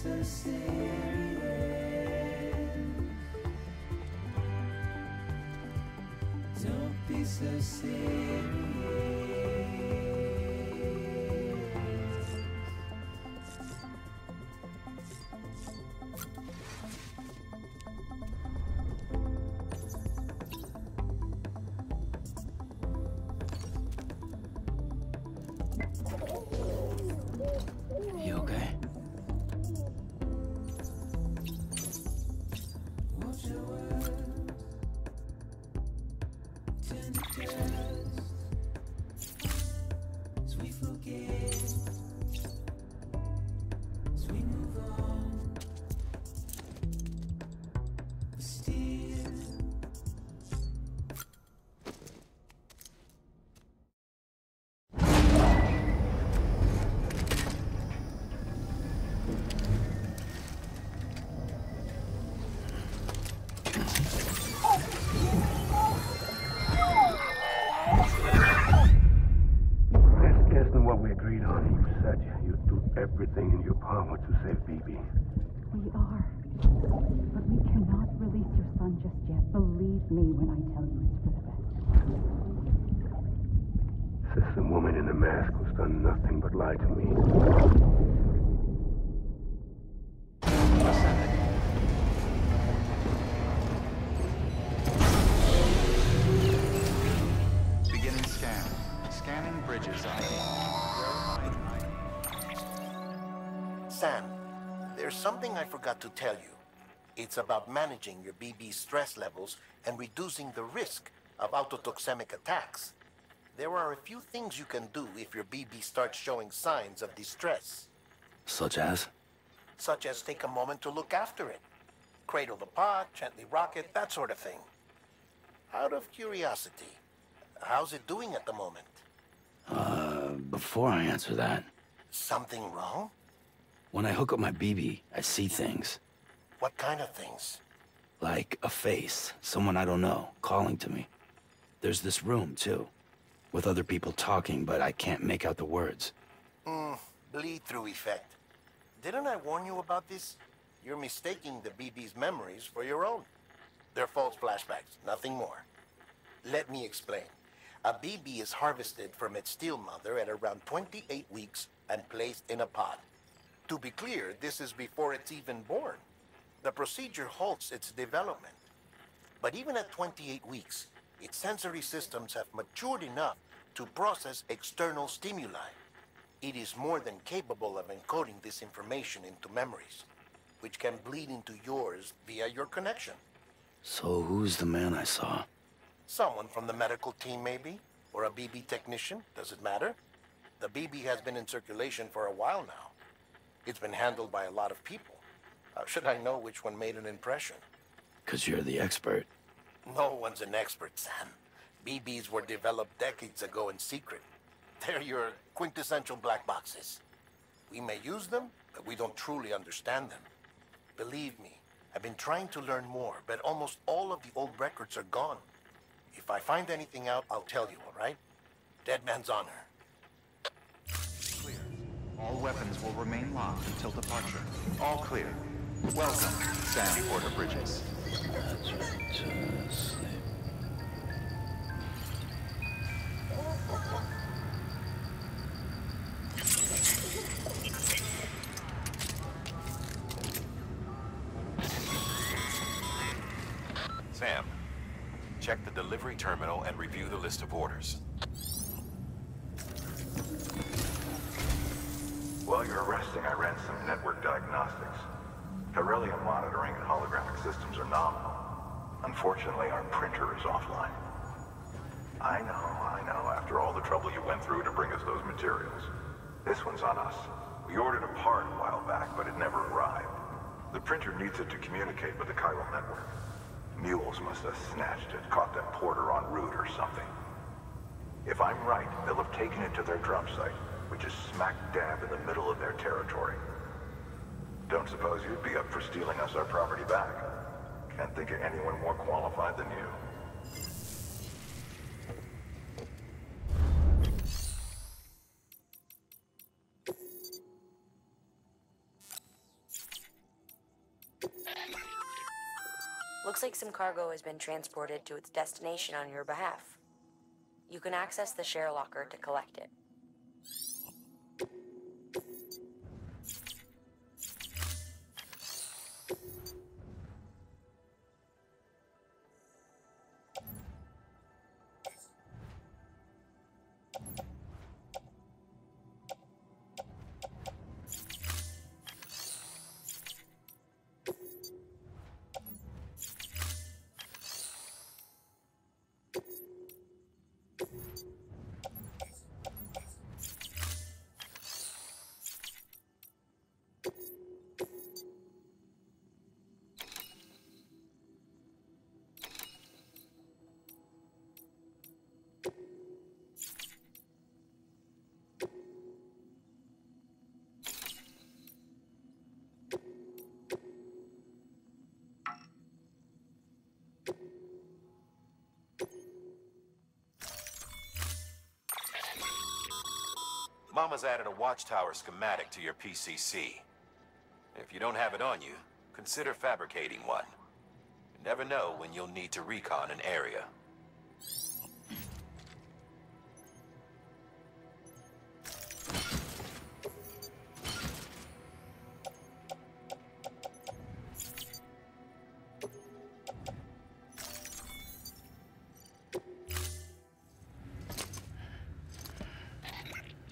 so serious. Don't be so serious. You okay? Watch your words, turn to dust, as we forget, as we move on. But still, This isn't what we agreed on. You said you'd do everything in your power to save BB. We are. But we cannot release your son just yet. Believe me when I tell you it's for the best. System woman in the mask who's done nothing but lie to me. Beginning scan. Scanning bridges ID. Sam, there's something I forgot to tell you. It's about managing your BB stress levels and reducing the risk of autotoxemic attacks. There are a few things you can do if your BB starts showing signs of distress. Such as? Such as take a moment to look after it. Cradle the pot, gently rock it, that sort of thing. Out of curiosity, how's it doing at the moment? Before I answer that, Something wrong? when I hook up my BB, I see things. What kind of things? Like a face, someone I don't know, calling to me. There's this room, too, with other people talking, but I can't make out the words. Bleed-through effect. Didn't I warn you about this? You're mistaking the BB's memories for your own. They're false flashbacks, nothing more. Let me explain. A BB is harvested from its steel mother at around 28 weeks and placed in a pod. To be clear, this is before it's even born. The procedure halts its development. But even at 28 weeks, its sensory systems have matured enough to process external stimuli. It is more than capable of encoding this information into memories, which can bleed into yours via your connection. So who's the man I saw? Someone from the medical team, maybe? Or a BB technician? Does it matter? The BB has been in circulation for a while now. It's been handled by a lot of people. How should I know which one made an impression? 'Cause you're the expert. No one's an expert, Sam. BBs were developed decades ago in secret. They're your quintessential black boxes. We may use them, but we don't truly understand them. Believe me, I've been trying to learn more, but almost all of the old records are gone. If I find anything out, I'll tell you, all right? Dead man's honor. Clear. All weapons will remain locked until departure. All clear. Welcome, Sam Porter Bridges. Just sleep. Sam, check the delivery terminal and review the list of orders. While you're resting, I ran some network diagnostics. Beryllium monitoring and holographic systems are nominal. Unfortunately, our printer is offline. I know, after all the trouble you went through to bring us those materials. This one's on us. We ordered a part a while back, but it never arrived. The printer needs it to communicate with the chiral network. Mules must have snatched it, caught that porter en route or something. If I'm right, they'll have taken it to their drop site, which is smack dab in the middle of their territory. Don't suppose you'd be up for stealing us our property back? Can't think of anyone more qualified than you. Looks like some cargo has been transported to its destination on your behalf. You can access the share locker to collect it. Mama's added a watchtower schematic to your PCC. If you don't have it on you, consider fabricating one. You never know when you'll need to recon an area.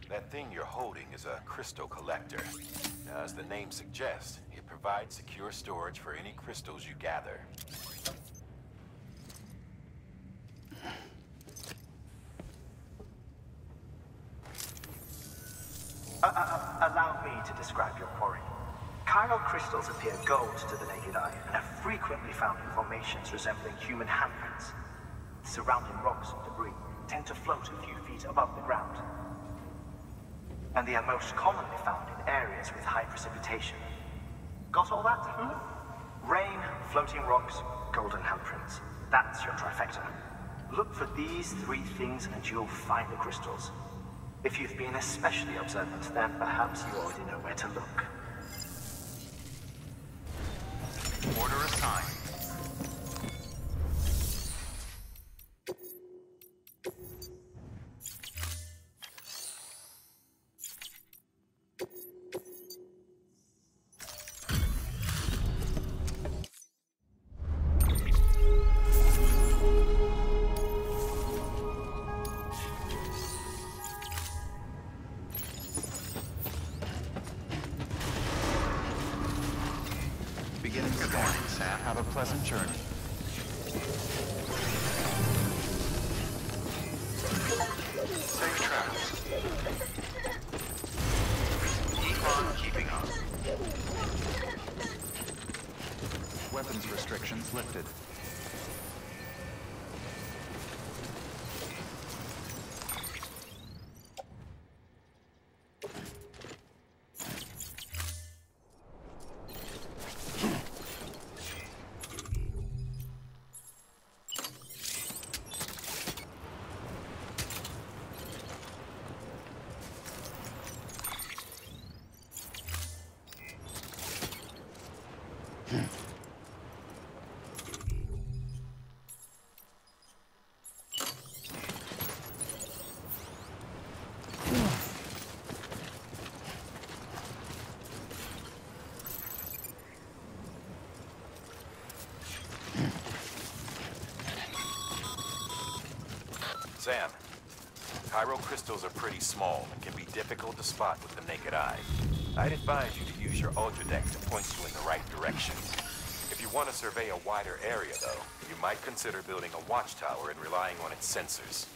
That thing you're holding is a crystal collector. Now, as the name suggests, it provides secure storage for any crystals you gather. Allow me to describe your quarry. Chiral crystals appear gold to the naked eye and are frequently found in formations resembling human handprints. Surrounding rocks and debris tend to float a few feet above the ground. And they are most commonly found in areas with high precipitation. Got all that? Rain, floating rocks, golden handprints. That's your trifecta. Look for these three things and you'll find the crystals. If you've been especially observant, then perhaps you already know where to look. Order assigned. Good morning, Sam. Have a pleasant journey. Safe travels. Keep on keeping on. Weapons restrictions lifted. Sam, chiral crystals are pretty small and can be difficult to spot with the naked eye. I'd advise you to use your ultradeck to point you in the right direction. If you want to survey a wider area, though, you might consider building a watchtower and relying on its sensors.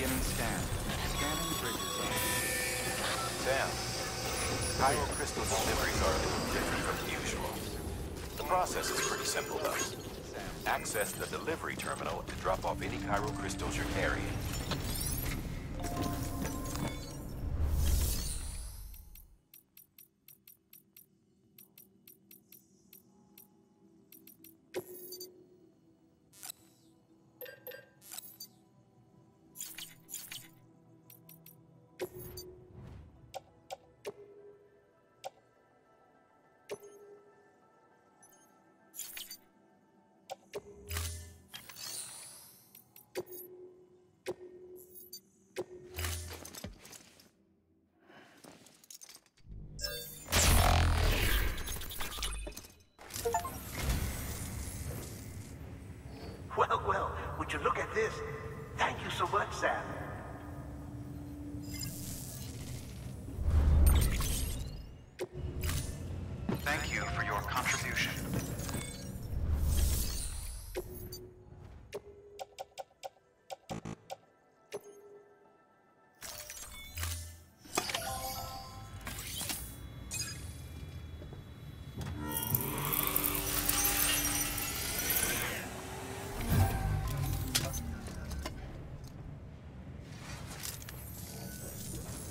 Beginning scan. Scanning bridges up. Sam, Cairo crystal deliveries are a little different from usual. The process is pretty simple, though. Access the delivery terminal to drop off any Cairo crystals you're carrying. Well, would you look at this? Thank you so much, Sam. Thank you for your contribution.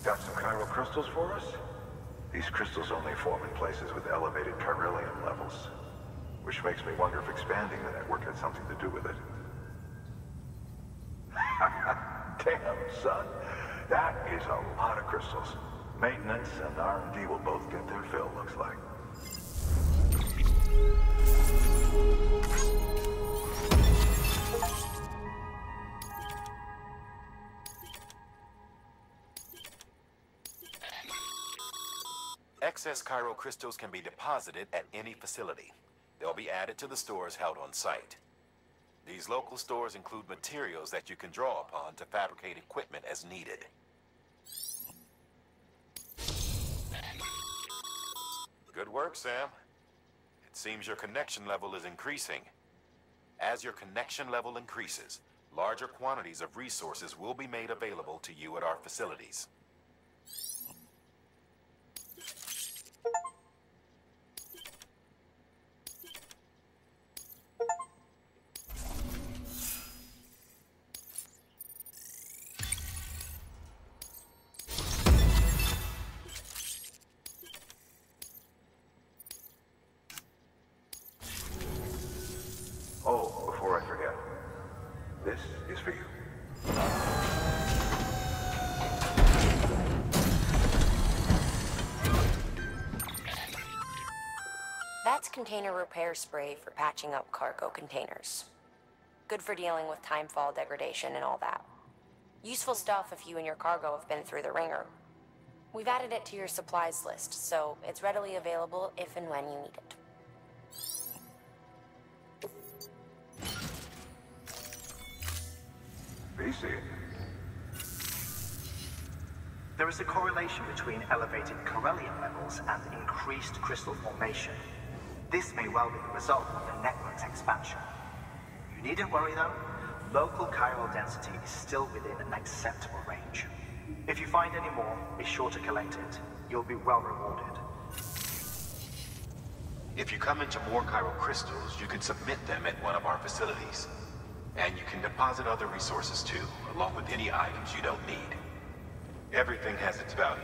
Got some chiral crystals for us? These crystals only form in places with elevated chiralium levels, which makes me wonder if expanding the network had something to do with it. Damn, son. That is a lot of crystals. Maintenance and R&D will both get their fill, looks like. Excess Cairo crystals can be deposited at any facility. They'll be added to the stores held on site. These local stores include materials that you can draw upon to fabricate equipment as needed. Good work, Sam. It seems your connection level is increasing. As your connection level increases, larger quantities of resources will be made available to you at our facilities. Oh, before I forget, this is for you. That's container repair spray for patching up cargo containers. Good for dealing with timefall degradation and all that. Useful stuff if you and your cargo have been through the ringer. We've added it to your supplies list, so it's readily available if and when you need it. VC. There is a correlation between elevated chiralium levels and increased crystal formation. This may well be the result of the network's expansion. You needn't worry though. Local chiral density is still within an acceptable range. If you find any more, be sure to collect it. You'll be well rewarded. If you come into more chiral crystals, you can submit them at one of our facilities. And you can deposit other resources too, along with any items you don't need. Everything has its value.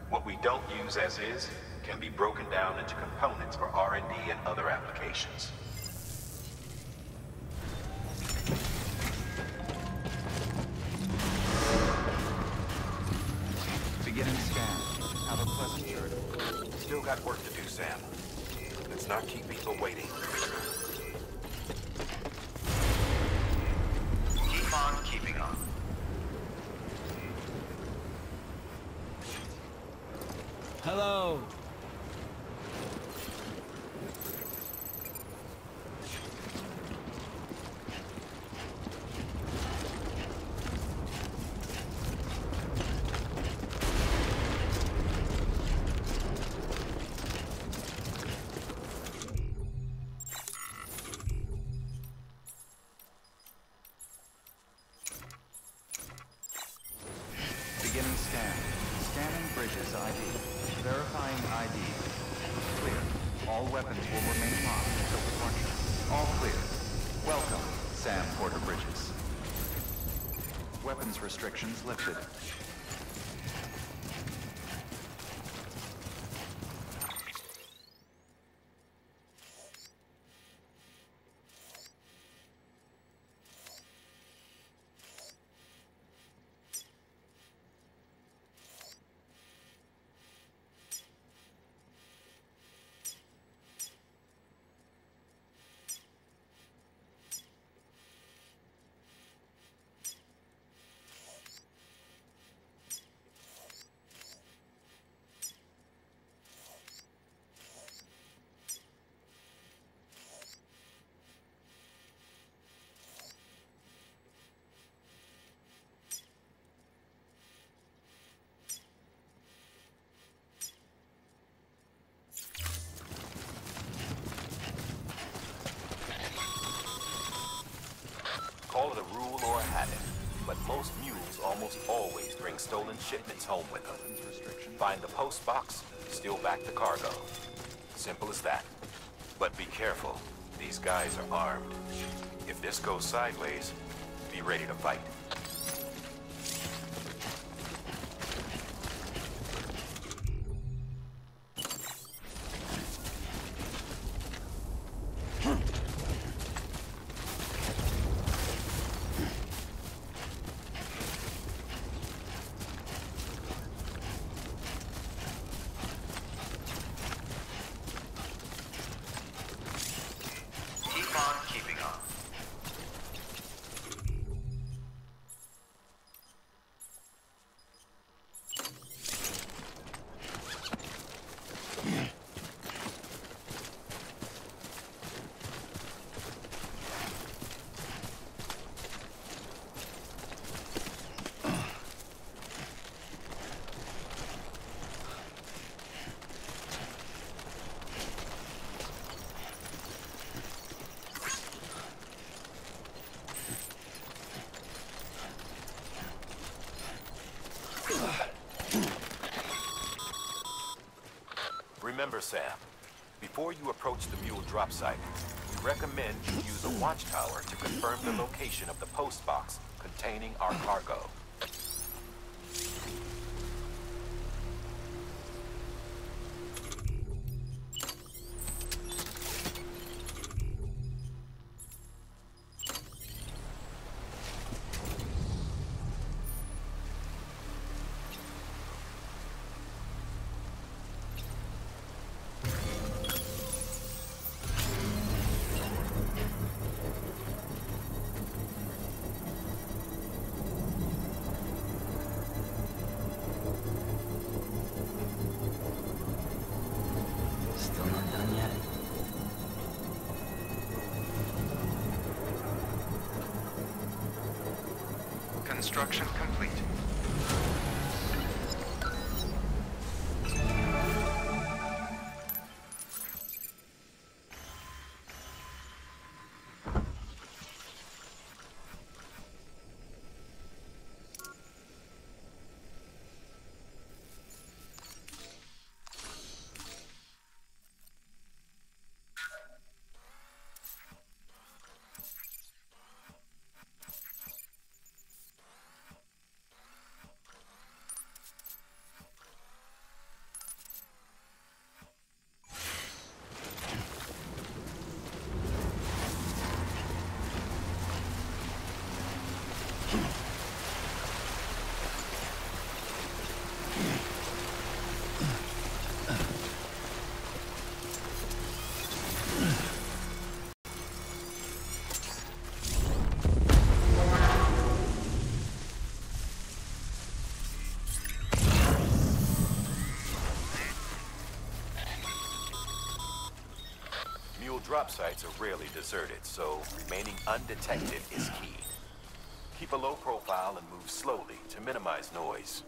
What we don't use as is can be broken down into components for R&D and other applications. Beginning scan. Have a pleasant journey. Still got work to do, Sam. Let's not keep people waiting. restrictions lifted. Call it a rule or a habit, but most mules almost always bring stolen shipments home with them. Find the post box, steal back the cargo. Simple as that. But be careful. These guys are armed. If this goes sideways, be ready to fight. Keep on keeping on. Remember, Sam, before you approach the mule drop site, we recommend you use a watchtower to confirm the location of the post box containing our cargo. Still not done yet. Construction complete. Mule drop sites are rarely deserted, so remaining undetected is key. Keep a low profile and move slowly to minimize noise.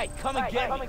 right, come and get me.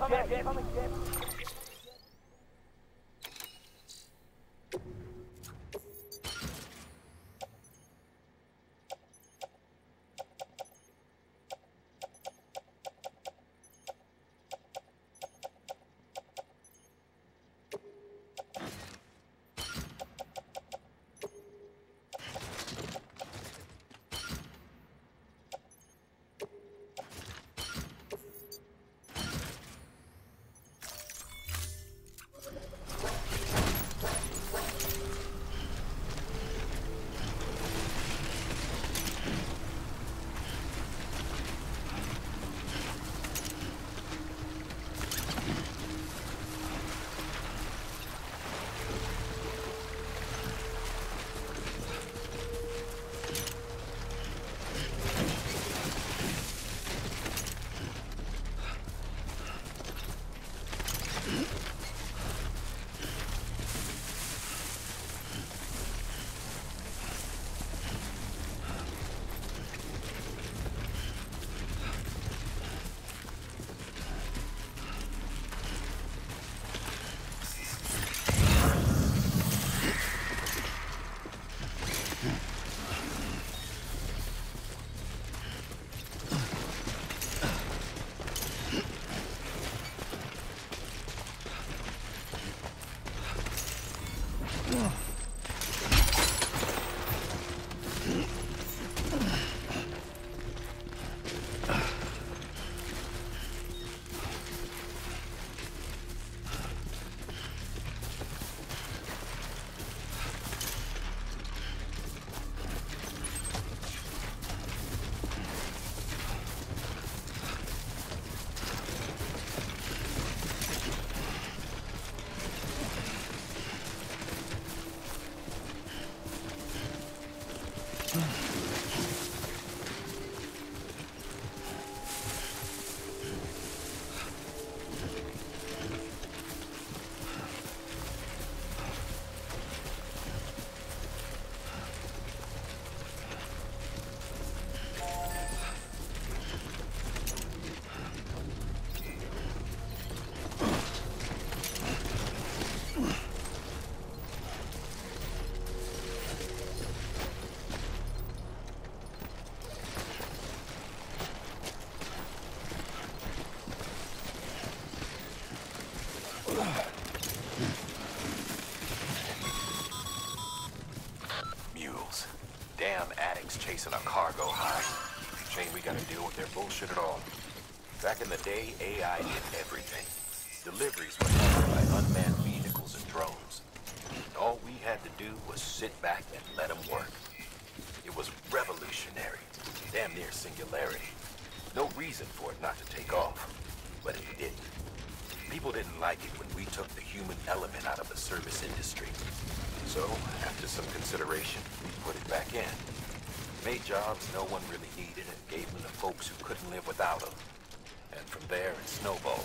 Mules. Damn addicts chasing a cargo high. Shame we gotta deal with their bullshit at all. Back in the day, AI did everything. Deliveries were handled by unmanned vehicles and drones. All we had to do was sit back and let them work. It was revolutionary, damn near singularity. No reason for it not to take off, but it didn't. People didn't like it when we took the human element out of the service industry. So, after some consideration, we put it back in. Made jobs no one really needed and gave them to folks who couldn't live without them. And from there, it snowballed.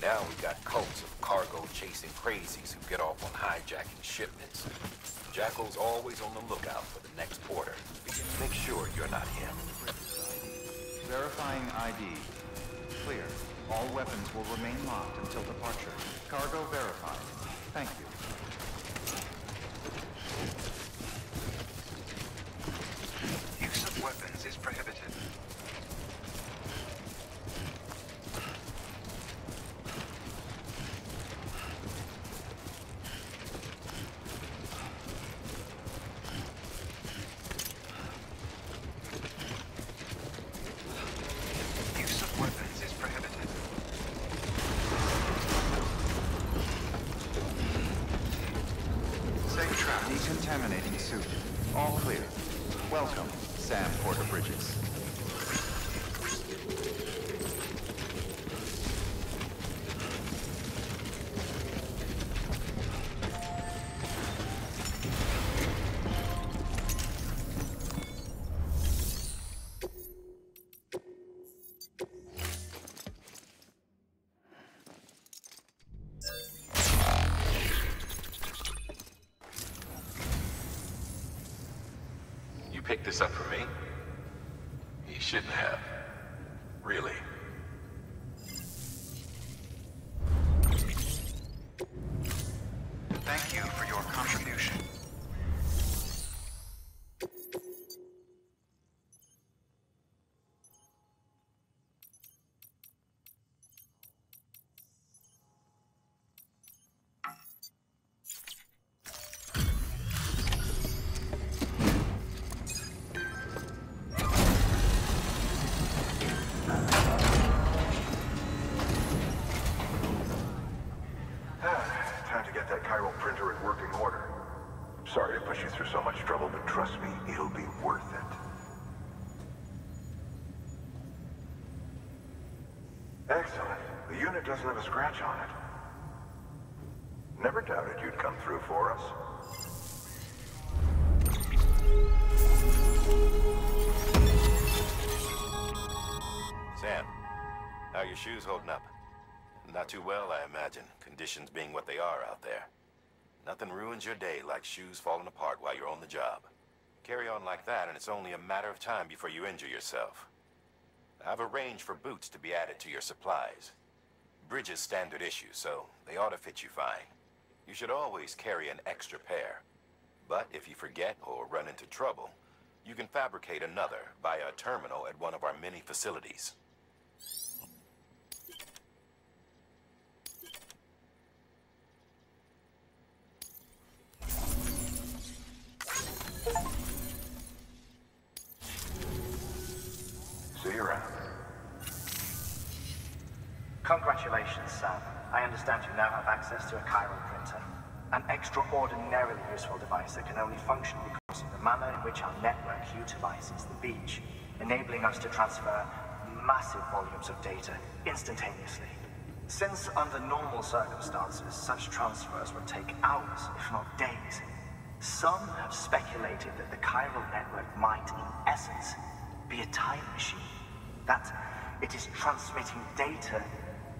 Now we got cults of cargo-chasing crazies who get off on hijacking shipments. Jackal's always on the lookout for the next porter. Make sure you're not him. Verifying ID. Clear. All weapons will remain locked until departure. Cargo verified. Thank you. Use of weapons is prohibited. Use of weapons is prohibited. Safe trap. Decontaminating suit. All clear. Welcome, Sam Porter Bridges. Picked this up for me? You shouldn't have. Really. Sorry to put you through so much trouble, but trust me, it'll be worth it. Excellent. The unit doesn't have a scratch on it. Never doubted you'd come through for us. Sam, how are your shoes holding up? Not too well, I imagine, conditions being what they are out there. Nothing ruins your day like shoes falling apart while you're on the job. Carry on like that, and it's only a matter of time before you injure yourself. I've arranged for boots to be added to your supplies. Bridges standard issue, so they ought to fit you fine. You should always carry an extra pair. But if you forget or run into trouble, you can fabricate another via a terminal at one of our many facilities. See you around. Congratulations, Sam. I understand you now have access to a chiral printer. An extraordinarily useful device that can only function because of the manner in which our network utilizes the beach, enabling us to transfer massive volumes of data instantaneously. Since under normal circumstances, such transfers would take hours, if not days, some have speculated that the chiral network might, in essence, be a time machine. That it is transmitting data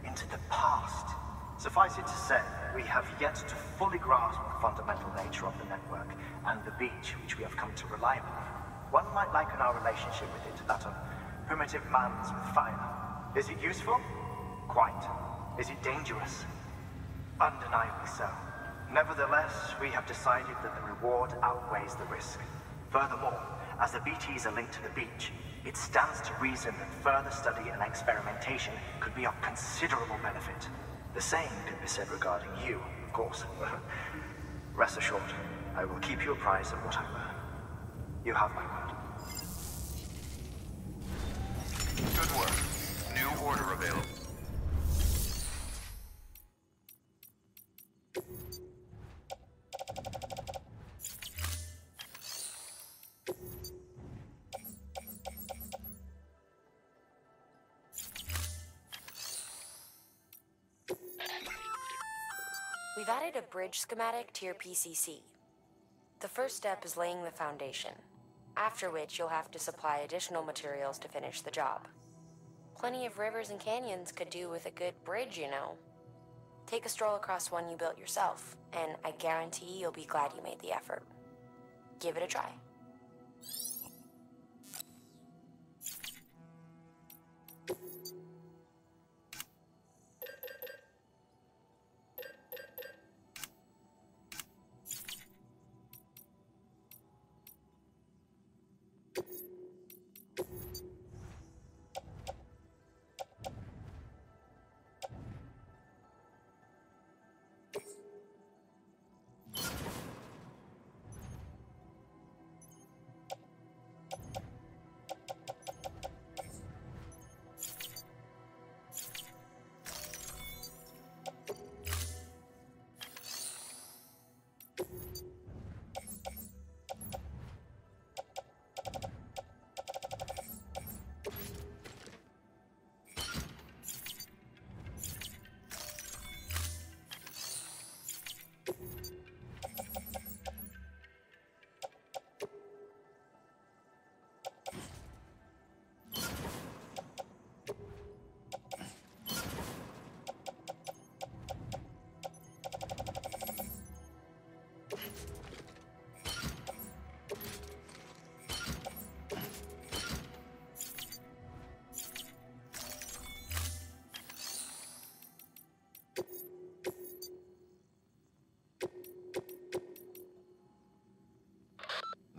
into the past. Suffice it to say, we have yet to fully grasp the fundamental nature of the network and the beach which we have come to rely upon. One might liken our relationship with it to that of primitive mans with fire. Is it useful? Quite. Is it dangerous? Undeniably so. Nevertheless, we have decided that the reward outweighs the risk. Furthermore, as the BTs are linked to the beach, it stands to reason that further study and experimentation could be of considerable benefit. The same could be said regarding you, of course. Rest assured, I will keep you apprised of what I learn. You have my word. Good work. New order available. We've added a bridge schematic to your PCC. The first step is laying the foundation, after which you'll have to supply additional materials to finish the job. Plenty of rivers and canyons could do with a good bridge, you know. Take a stroll across one you built yourself, and I guarantee you'll be glad you made the effort. Give it a try.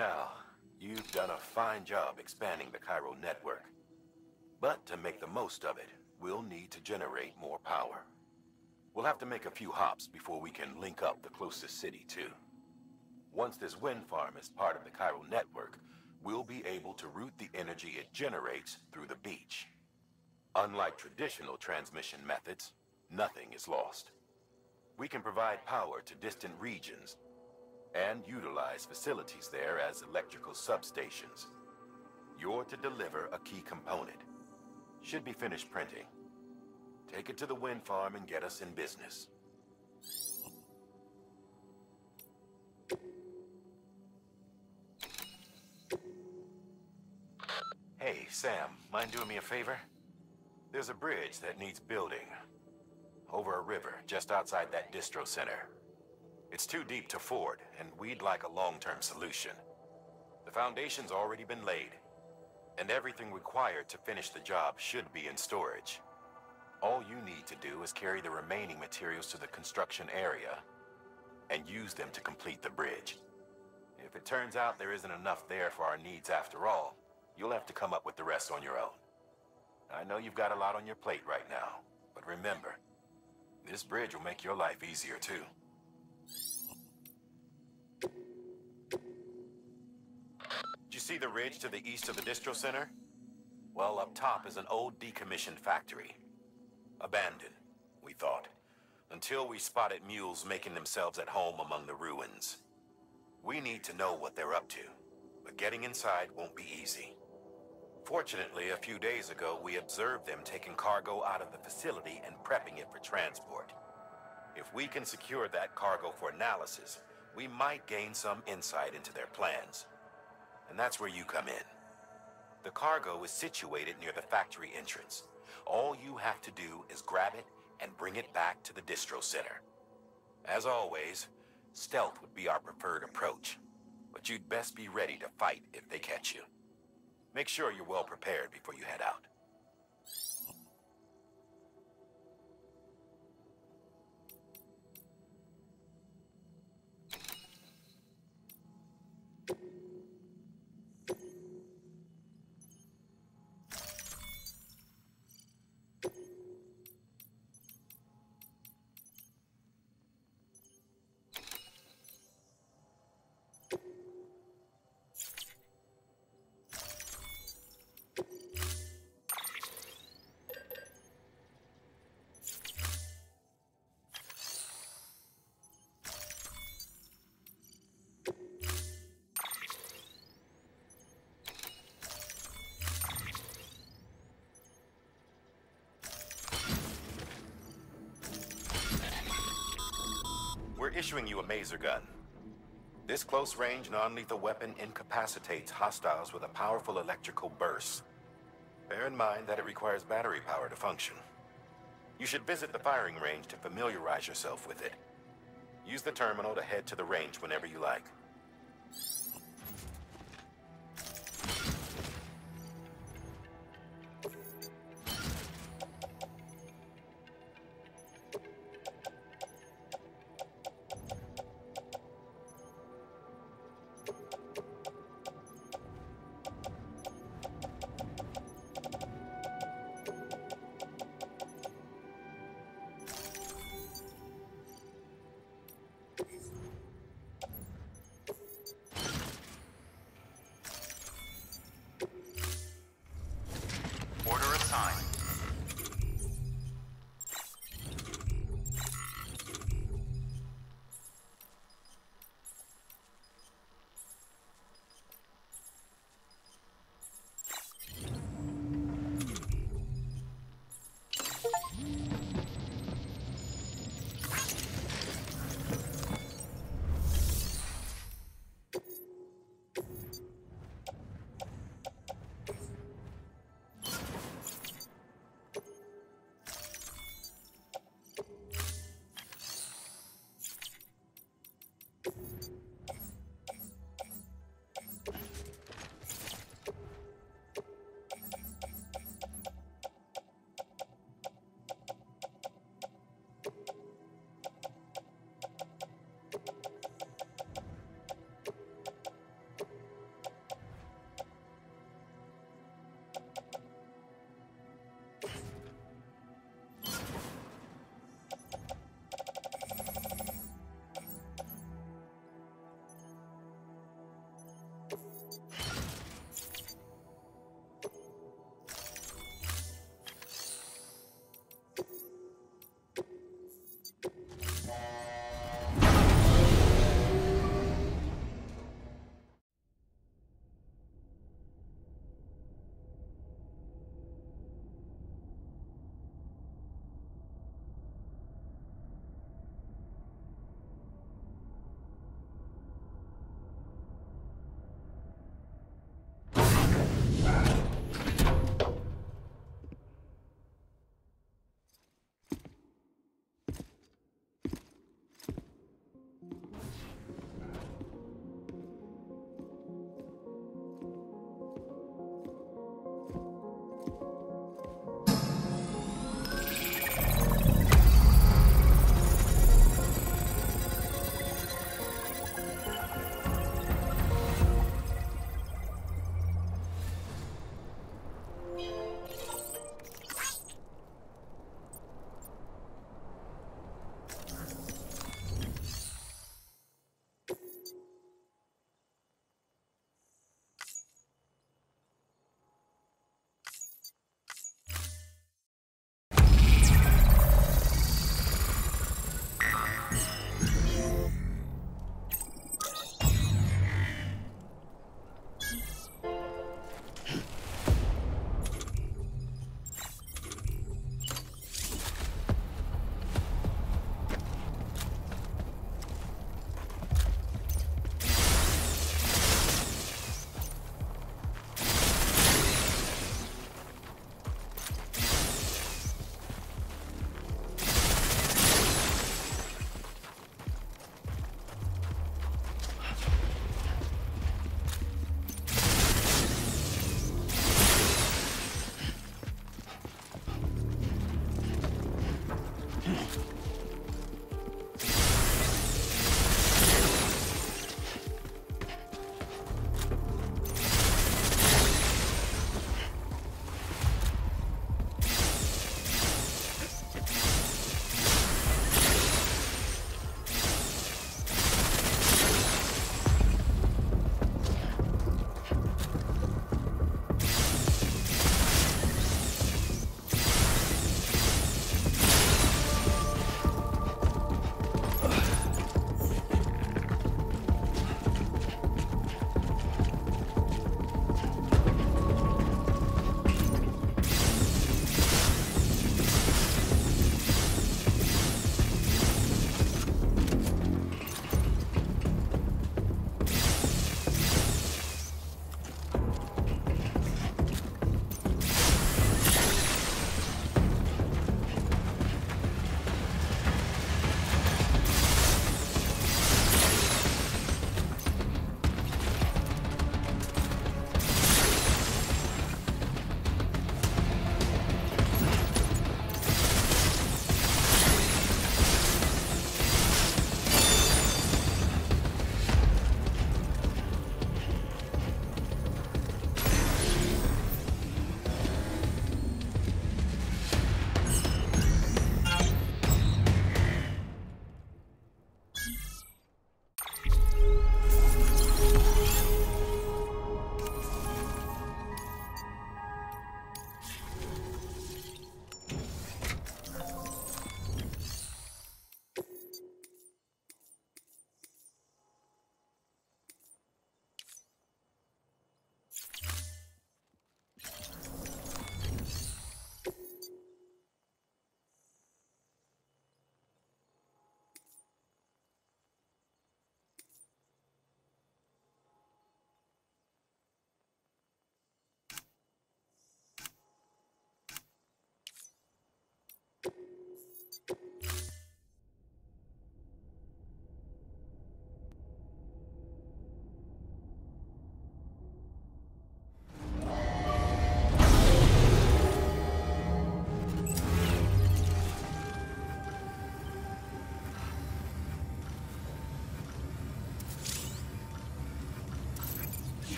Now, you've done a fine job expanding the chiral network. But to make the most of it, we'll need to generate more power. We'll have to make a few hops before we can link up the closest city, too. Once this wind farm is part of the chiral network, we'll be able to route the energy it generates through the beach. Unlike traditional transmission methods, nothing is lost. We can provide power to distant regions and utilize facilities there as electrical substations. You're to deliver a key component. Should be finished printing. Take it to the wind farm and get us in business. Hey, Sam, mind doing me a favor? There's a bridge that needs building. Over a river, just outside that distro center. It's too deep to ford, and we'd like a long-term solution. The foundation's already been laid, and everything required to finish the job should be in storage. All you need to do is carry the remaining materials to the construction area and use them to complete the bridge. If it turns out there isn't enough there for our needs after all, you'll have to come up with the rest on your own. I know you've got a lot on your plate right now, but remember, this bridge will make your life easier too. Did you see the ridge to the east of the distro center? Well, up top is an old decommissioned factory. Abandoned, we thought, until we spotted mules making themselves at home among the ruins. We need to know what they're up to, but getting inside won't be easy. Fortunately, a few days ago, we observed them taking cargo out of the facility and prepping it for transport. If we can secure that cargo for analysis, we might gain some insight into their plans. And that's where you come in. The cargo is situated near the factory entrance. All you have to do is grab it and bring it back to the distro center. As always, stealth would be our preferred approach, but you'd best be ready to fight if they catch you. Make sure you're well prepared before you head out. We're issuing you a maser gun. This close-range, non-lethal weapon incapacitates hostiles with a powerful electrical burst. Bear in mind that it requires battery power to function. You should visit the firing range to familiarize yourself with it. Use the terminal to head to the range whenever you like.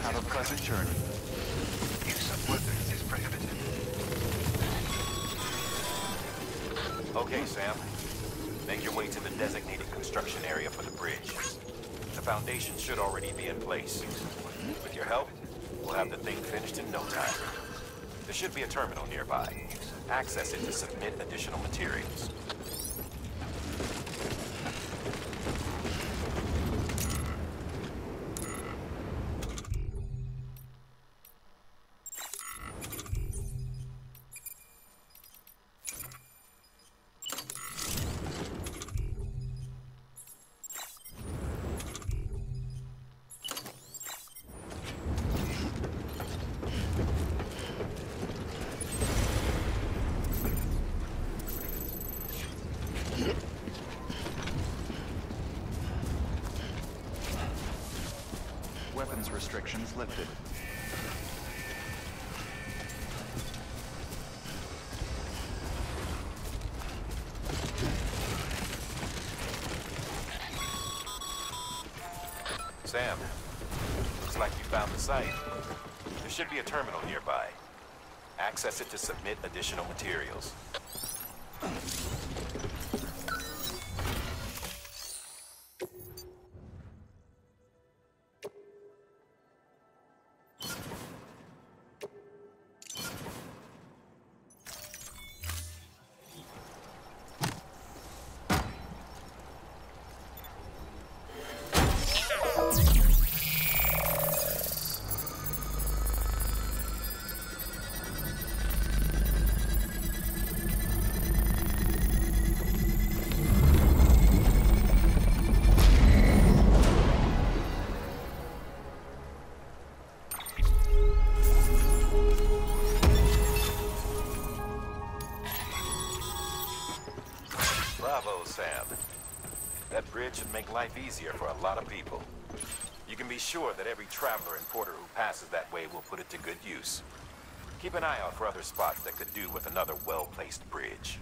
Have a pleasant journey. Use of weapons is prohibited. Okay, Sam. Make your way to the designated construction area for the bridge. The foundation should already be in place. With your help, we'll have the thing finished in no time. There should be a terminal nearby. Access it to submit additional materials. Weapons restrictions lifted. Sam, looks like you found the site. There should be a terminal nearby. Access it to submit additional materials. Bravo, Sam. That bridge should make life easier for a lot of people. You can be sure that every traveler and porter who passes that way will put it to good use. Keep an eye out for other spots that could do with another well-placed bridge.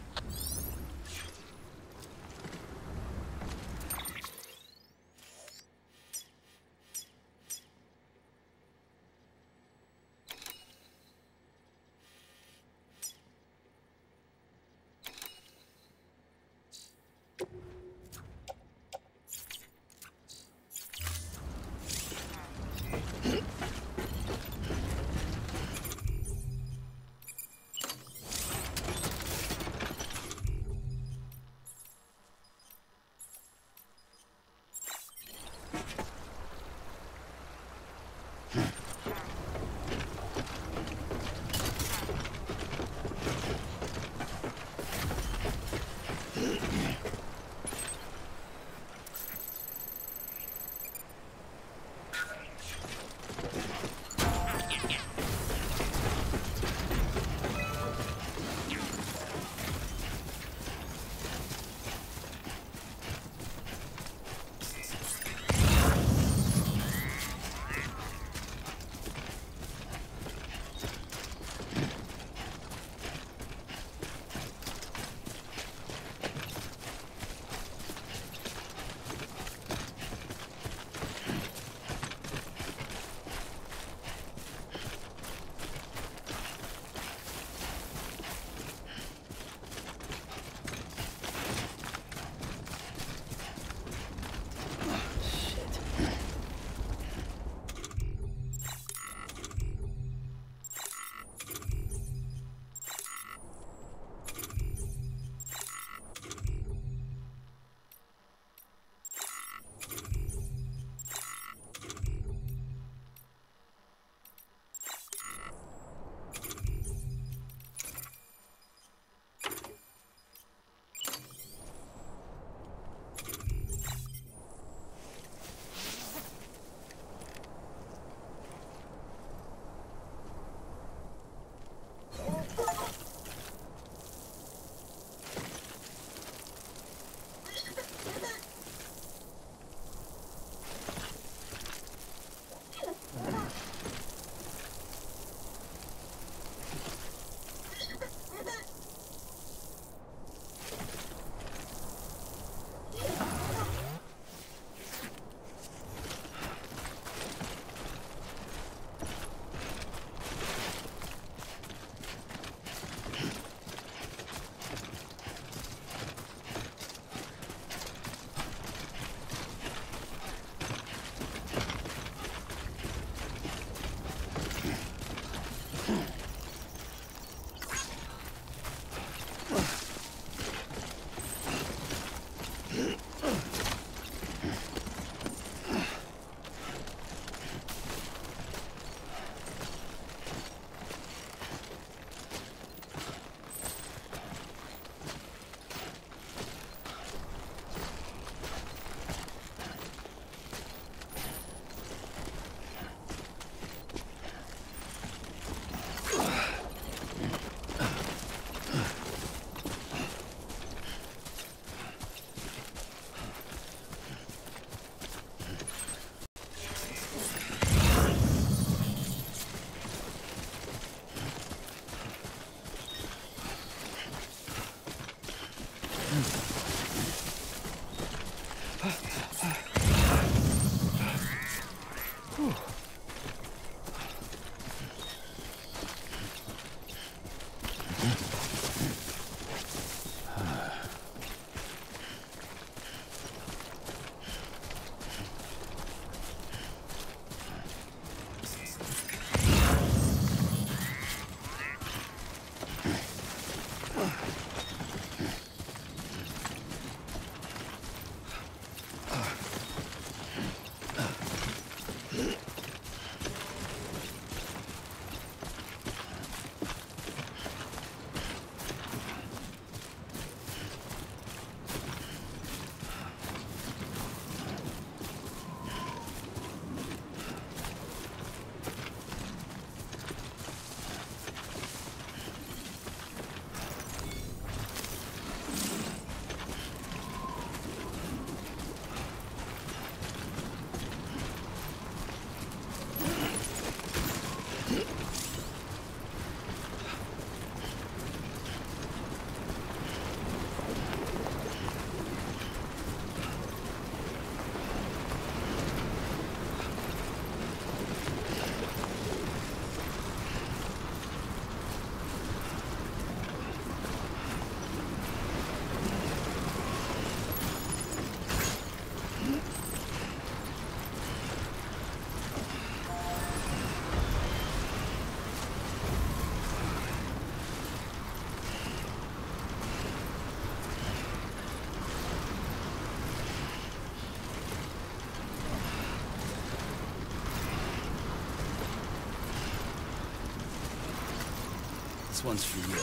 This one's for you.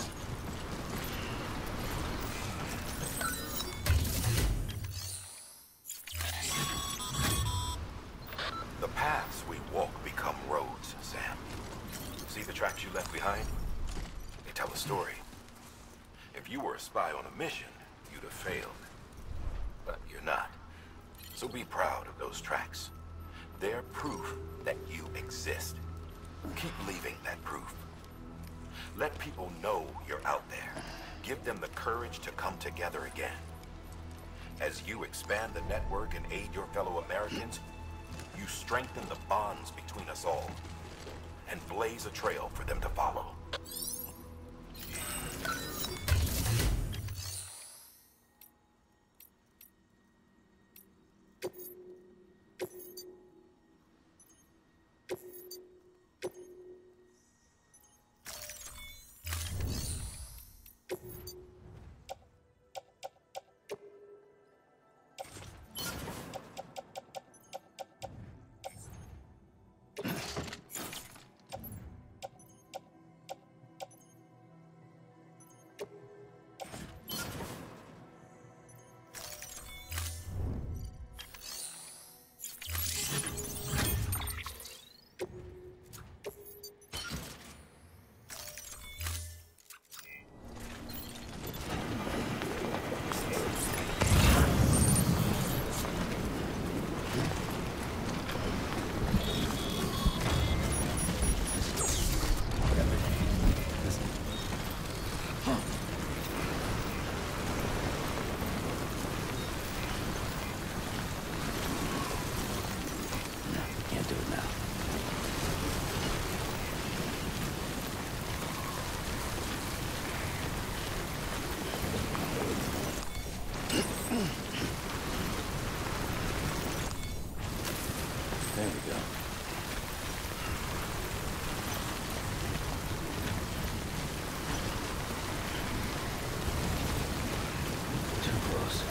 The paths we walk become roads, Sam. See the tracks you left behind? They tell a story. If you were a spy on a mission, you'd have failed. But you're not. So be proud of those tracks. They're proof that you exist. Keep leaving that proof. Let people know you're out there. Give them the courage to come together again. As you expand the network and aid your fellow Americans, you strengthen the bonds between us all and blaze a trail for them to follow. There we go. Too close.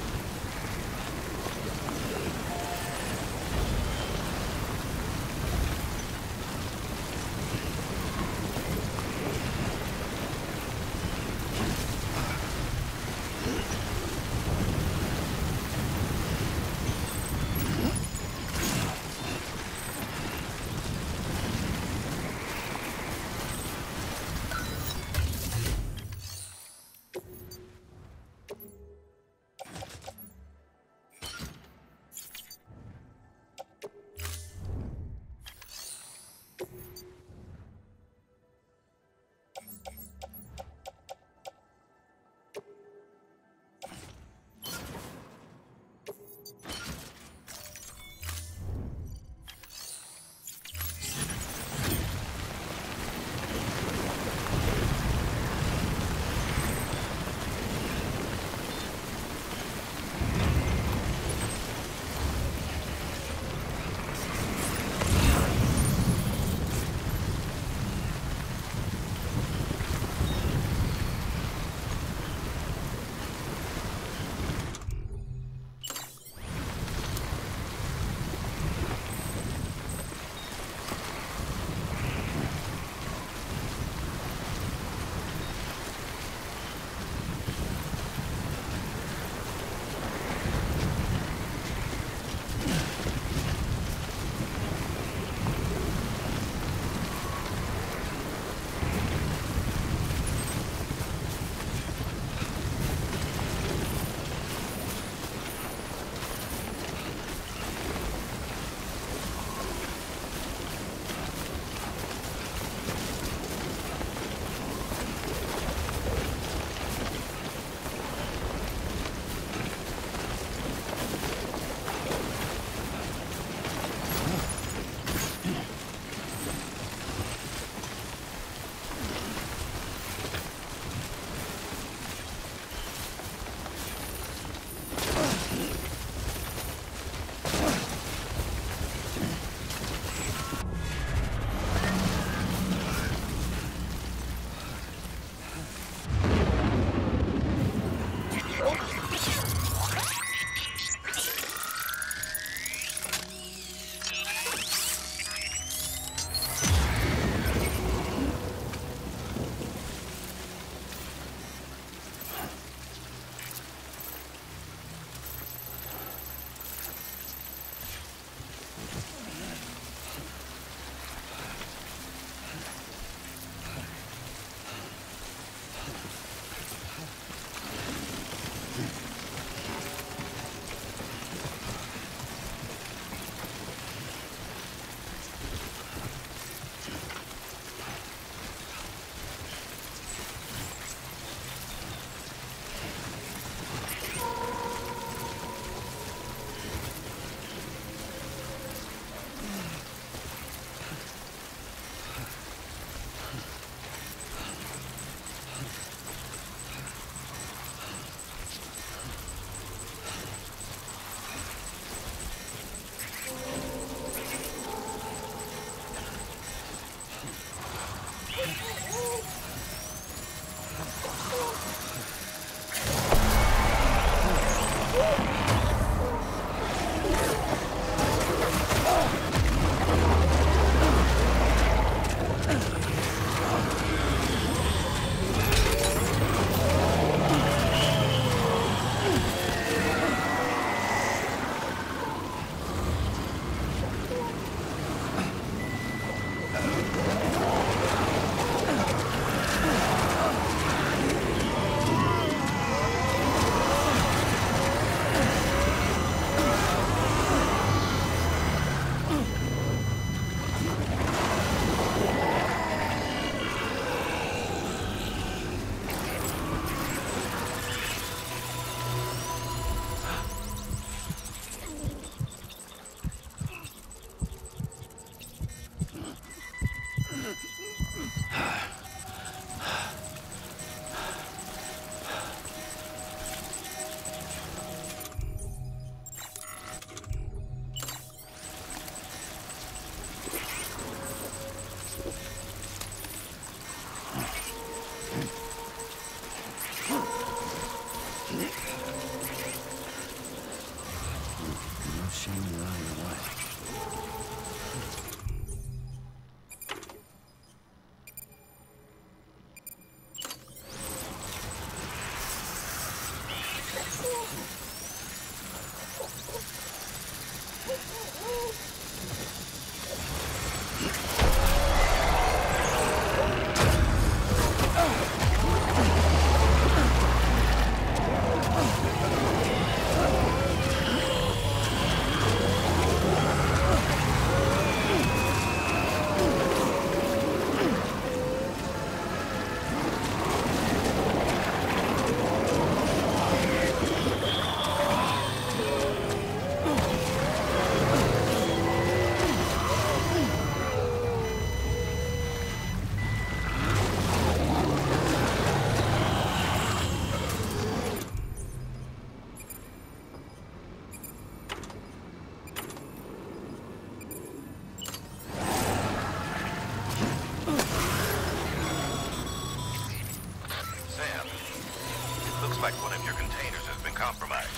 compromised.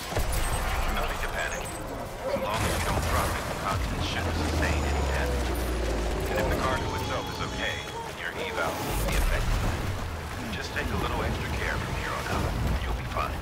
No need to panic. As long as you don't drop it, the continent shouldn't sustain any damage. And if the cargo itself is okay, then your eval won't be affected. Just take a little extra care from here on out, and you'll be fine.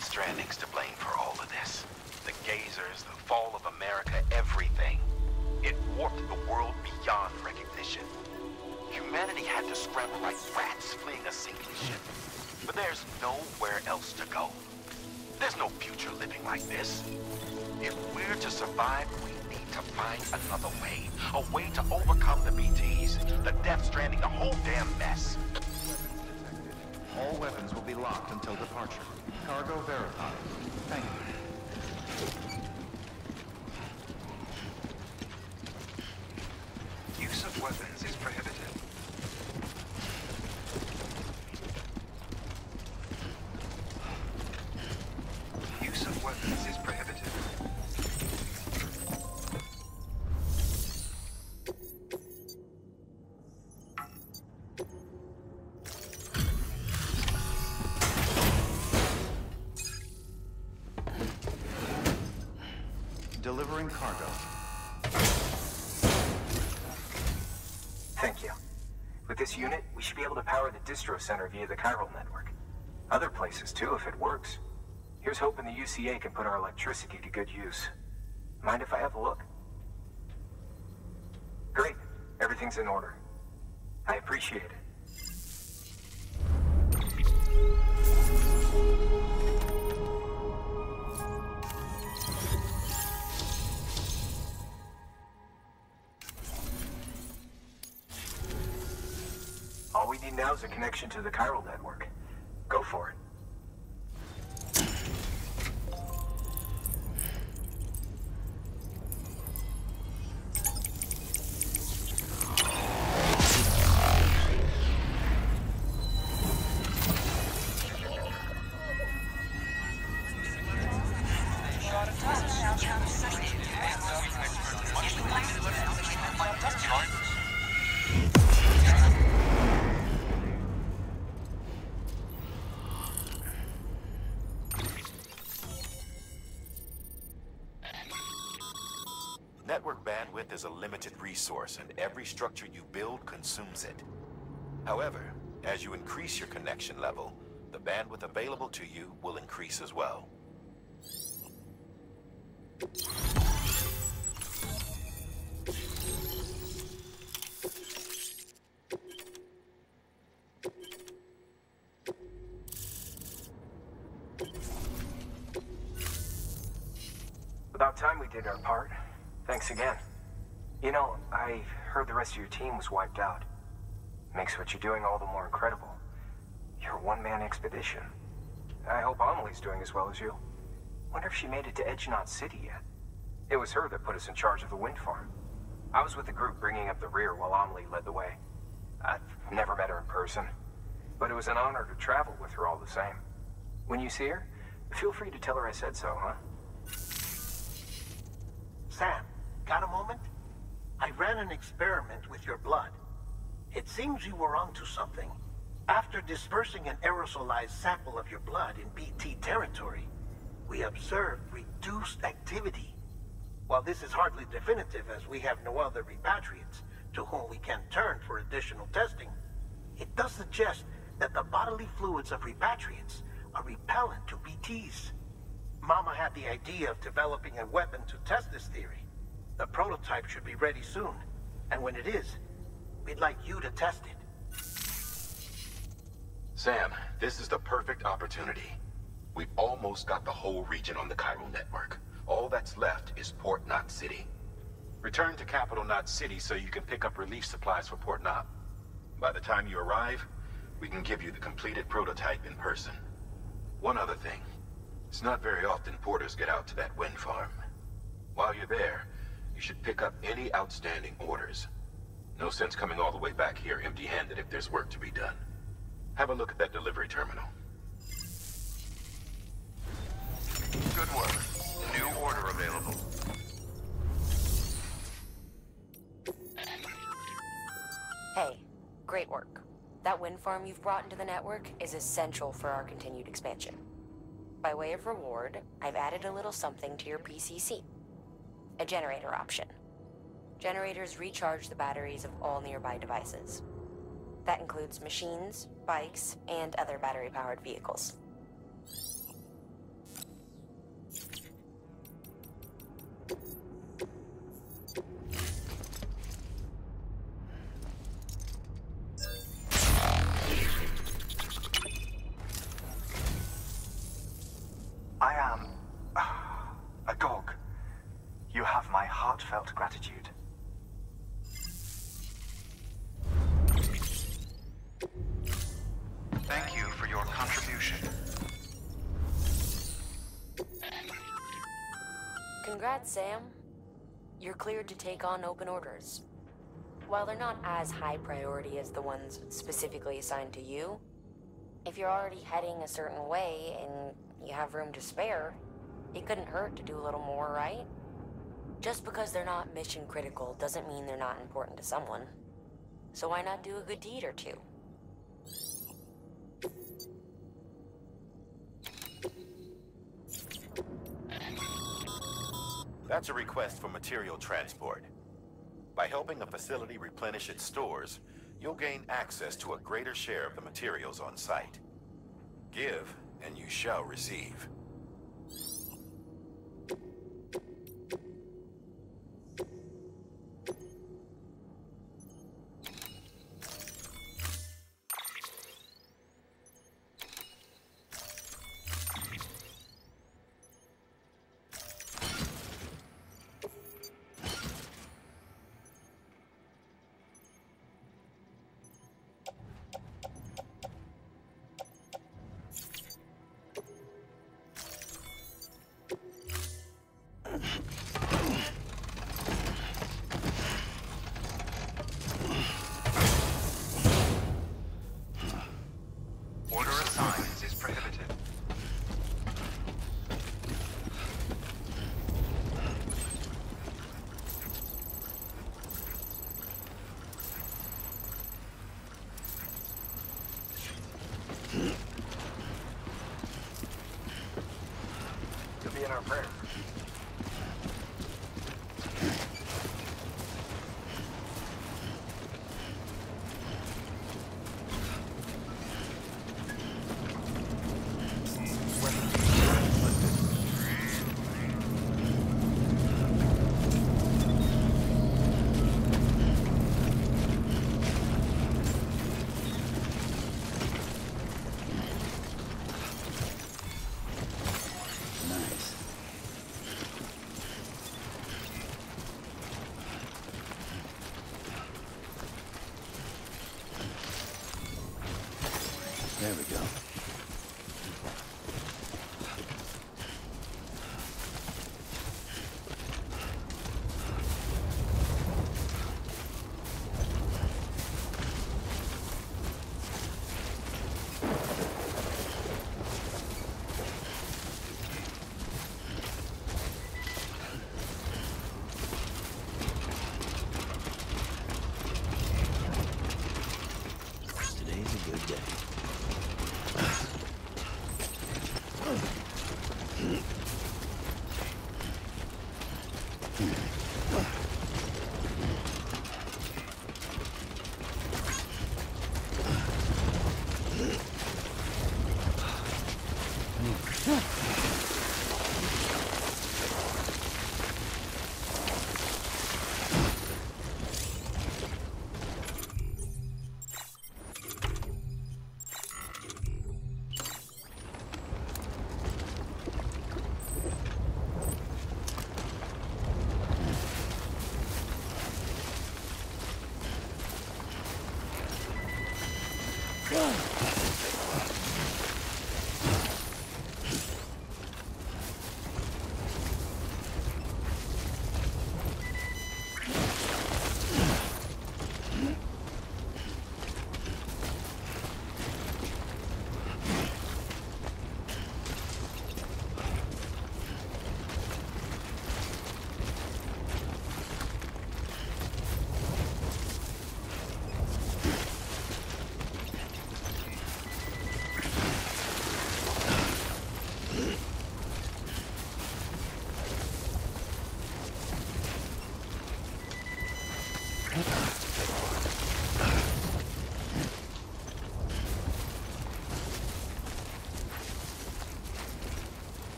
Stranding's to blame for all of this. The gazers, the fall of America, everything. It warped the world beyond recognition. Humanity had to scramble like rats fleeing a sinking ship. But there's nowhere else to go. There's no future living like this. If we're to survive, we need to find another way. A way to overcome the BTs, the Death Stranding, the whole damn mess. All weapons will be locked until departure. Cargo verified. Thank you. Use of weapons is prohibited. Use of weapons is prohibited. Delivering cargo. Thank you. With this unit, we should be able to power the distro center via the chiral network. Other places too, if it works. Here's hoping the UCA can put our electricity to good use. Mind if I have a look? Great. Everything's in order. I appreciate it. All we need now is a connection to the chiral network. Go for it. Network bandwidth is a limited resource, and every structure you build consumes it. However, as you increase your connection level, the bandwidth available to you will increase as well. About time we did our part. Thanks again. You know, I heard the rest of your team was wiped out. Makes what you're doing all the more incredible. You're a one-man expedition. I hope Amelie's doing as well as you. Wonder if she made it to Edgenot City yet. It was her that put us in charge of the wind farm. I was with the group bringing up the rear while Amelie led the way. I've never met her in person, but it was an honor to travel with her all the same. When you see her, feel free to tell her I said so, huh? Sam, got a moment? I ran an experiment with your blood. It seems you were onto something. After dispersing an aerosolized sample of your blood in BT territory, we we observed reduced activity. While this is hardly definitive as we have no other repatriates to whom we can turn for additional testing, it does suggest that the bodily fluids of repatriates are repellent to BTs. Mama had the idea of developing a weapon to test this theory. The prototype should be ready soon, and when it is, we'd like you to test it. Sam, this is the perfect opportunity. We've almost got the whole region on the Cairo network. All that's left is Port Knot City. Return to Capital Knot City so you can pick up relief supplies for Port Knot. By the time you arrive, we can give you the completed prototype in person. One other thing. It's not very often porters get out to that wind farm. While you're there, you should pick up any outstanding orders. No sense coming all the way back here empty-handed if there's work to be done. Have a look at that delivery terminal. Good work. New order available. Hey, great work. That wind farm you've brought into the network is essential for our continued expansion. By way of reward, I've added a little something to your PCC. A generator option. Generators recharge the batteries of all nearby devices. That includes machines, bikes, and other battery-powered vehicles. I am agog. You have my heartfelt gratitude. Thank you for your contribution. Congrats, Sam. You're cleared to take on open orders. While they're not as high priority as the ones specifically assigned to you, if you're already heading a certain way and you have room to spare, it couldn't hurt to do a little more, right? Just because they're not mission critical doesn't mean they're not important to someone. So why not do a good deed or two? That's a request for material transport. By helping the facility replenish its stores, you'll gain access to a greater share of the materials on site. Give, and you shall receive. Order of signs is prohibited. You'll be in our prayers. Nice. There we go. Today's a good day.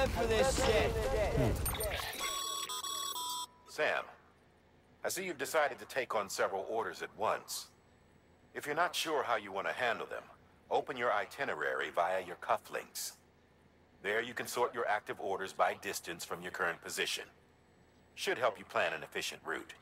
live for this shit. Sam, I see you've decided to take on several orders at once. If you're not sure how you want to handle them, open your itinerary via your cufflinks. There you can sort your active orders by distance from your current position. Should help you plan an efficient route.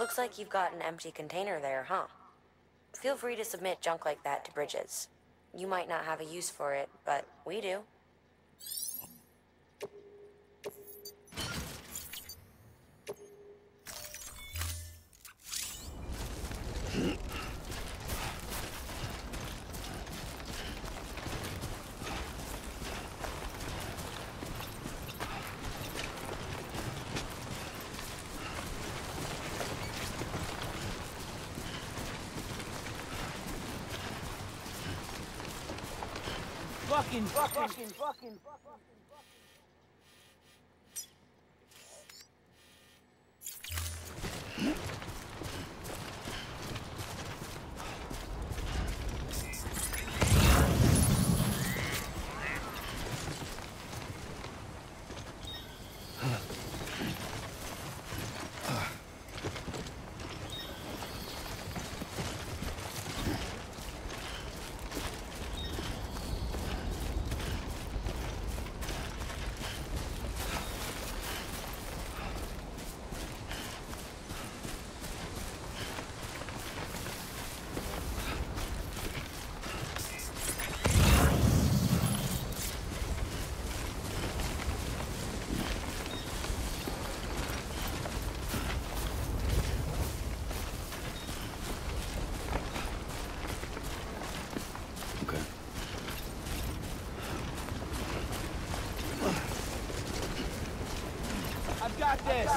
Looks like you've got an empty container there, huh? Feel free to submit junk like that to Bridges. You might not have a use for it, but we do. Fucking. got this.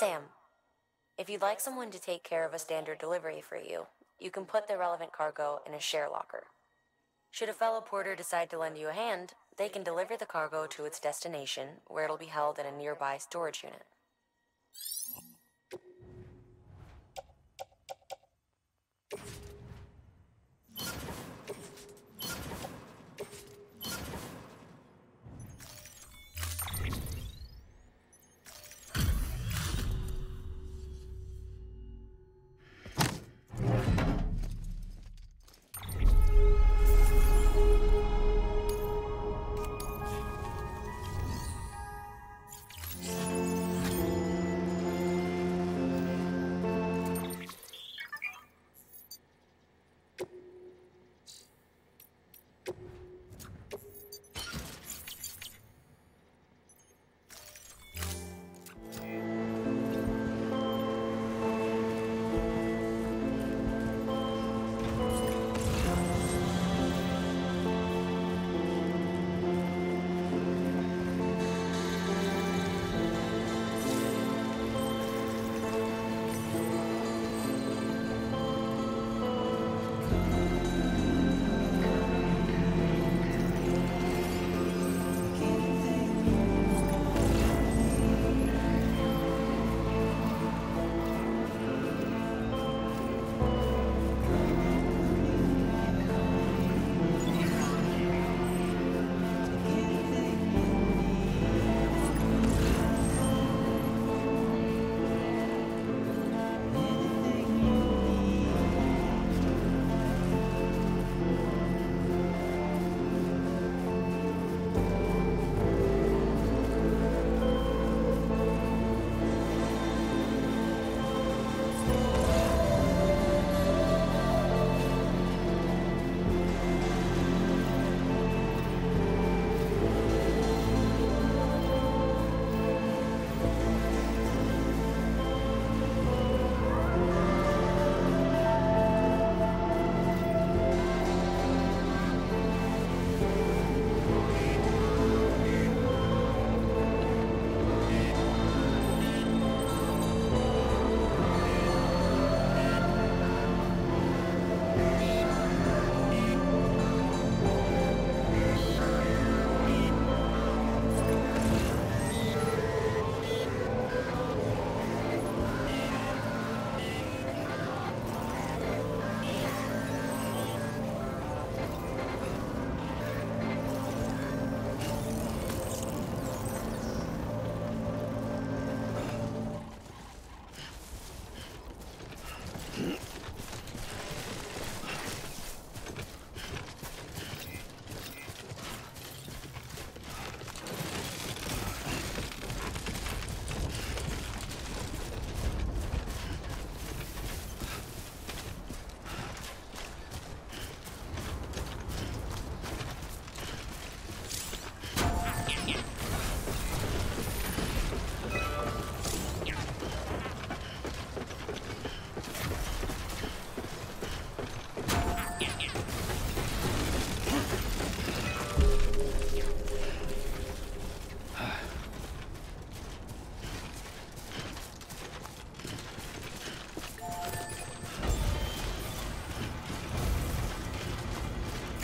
Sam, if you'd like someone to take care of a standard delivery for you, you can put the relevant cargo in a share locker. Should a fellow porter decide to lend you a hand, they can deliver the cargo to its destination, where it'll be held in a nearby storage unit.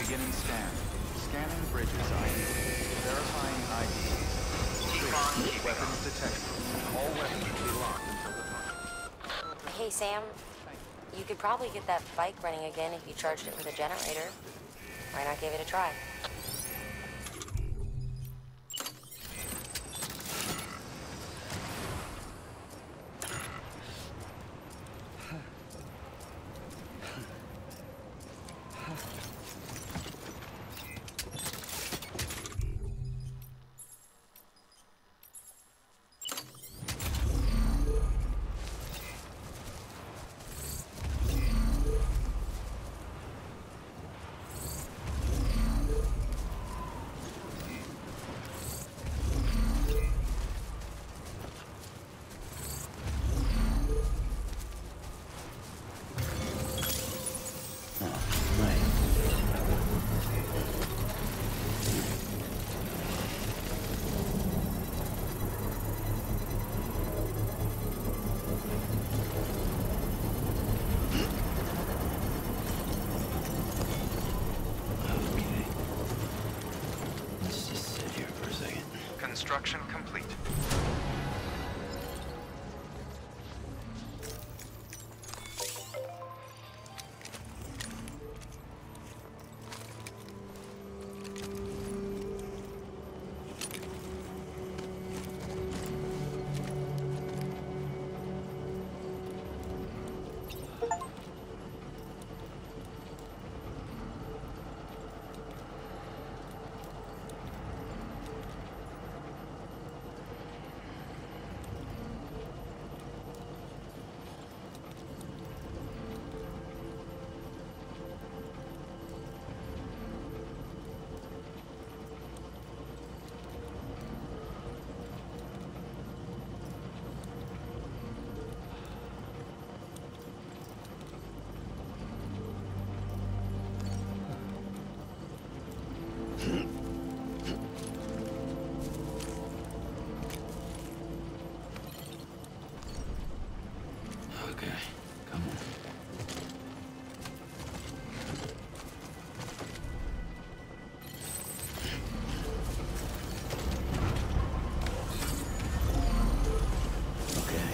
Beginning scan. Scanning bridges ID. Verifying ID. Clear. Weapons detected. All weapons will be locked until the time. Hey, Sam. You could probably get that bike running again if you charged it with a generator. Why not give it a try? Construction complete. Okay, come on. Okay.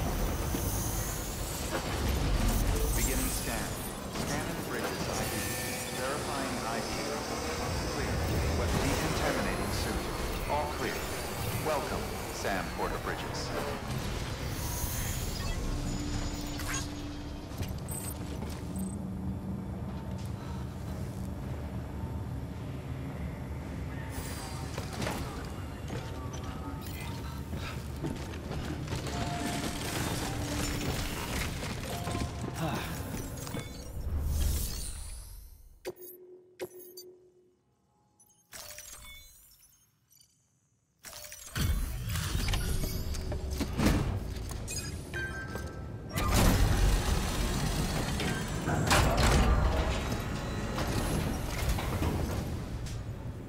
Beginning scan. Scanning bridges ID. Verifying ID. Clear. Weapon decontaminating suit. All clear. Welcome, Sam Porter Bridges.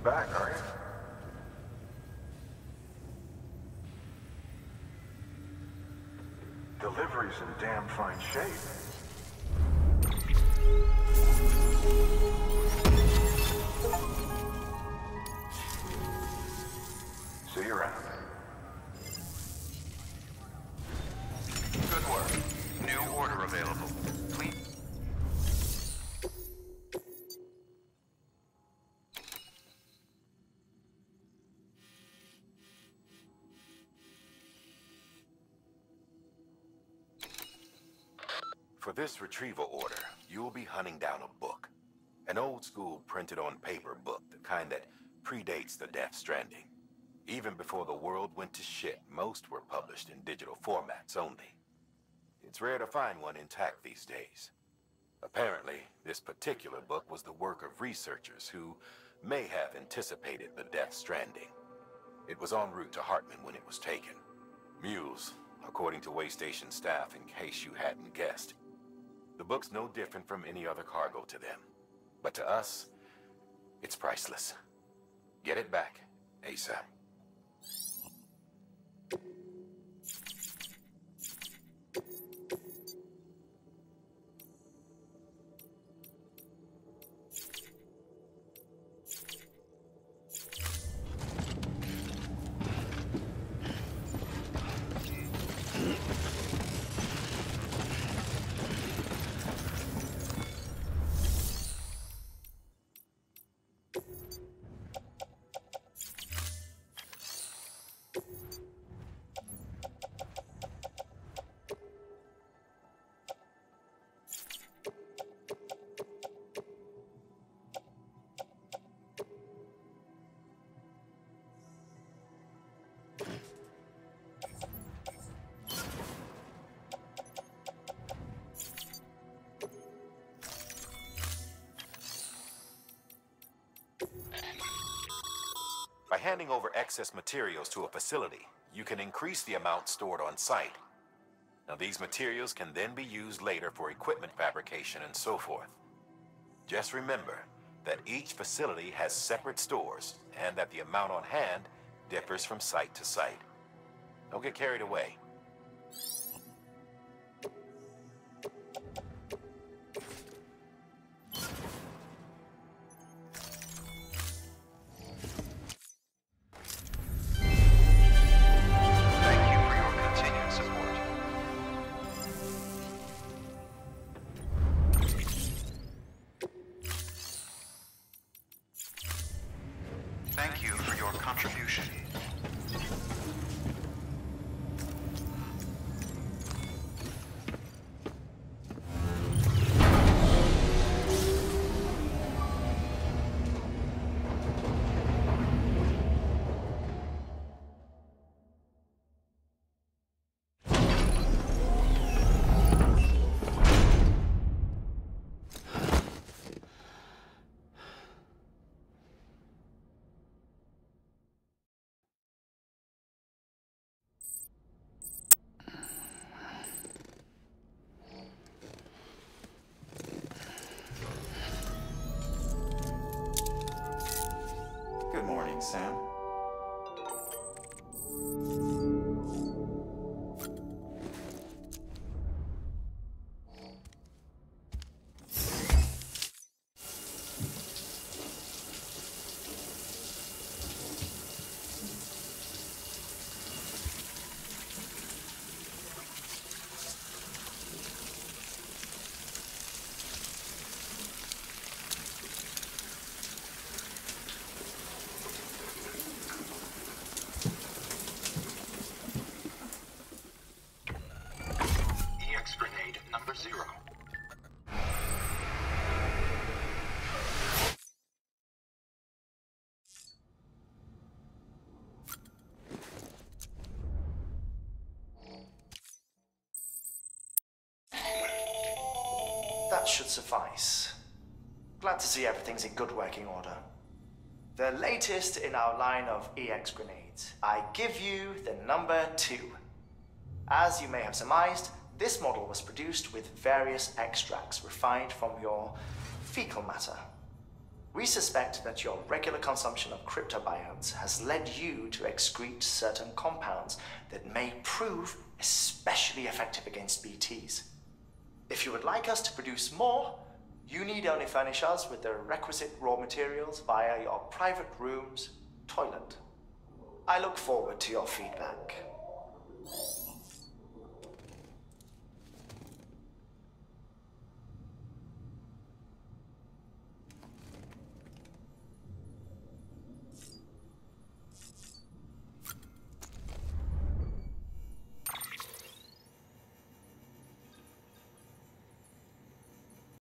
Back, are you? Delivery's in damn fine shape. See you around. Good work. New order available. Please. For this retrieval order, you'll be hunting down a book. An old-school printed-on-paper book, the kind that predates the Death Stranding. Even before the world went to shit, most were published in digital formats only. It's rare to find one intact these days. Apparently, this particular book was the work of researchers who may have anticipated the Death Stranding. It was en route to Hartman when it was taken. Mules, according to Waystation staff, in case you hadn't guessed. The book's no different from any other cargo to them. But to us, it's priceless. Get it back, ASAP. By handing over excess materials to a facility, you can increase the amount stored on site. Now, these materials can then be used later for equipment fabrication and so forth. Just remember that each facility has separate stores and that the amount on hand differs from site to site. Don't get carried away. Thank you for your continued support. Thank you for your contribution. Good morning, Sam. EX grenade number 0. That should suffice. Glad to see everything's in good working order. The latest in our line of EX grenades. I give you the number 2. As you may have surmised, this model was produced with various extracts refined from your fecal matter. We suspect that your regular consumption of cryptobiotes has led you to excrete certain compounds that may prove especially effective against BTs. If you would like us to produce more, you need only furnish us with the requisite raw materials via your private room's toilet. I look forward to your feedback.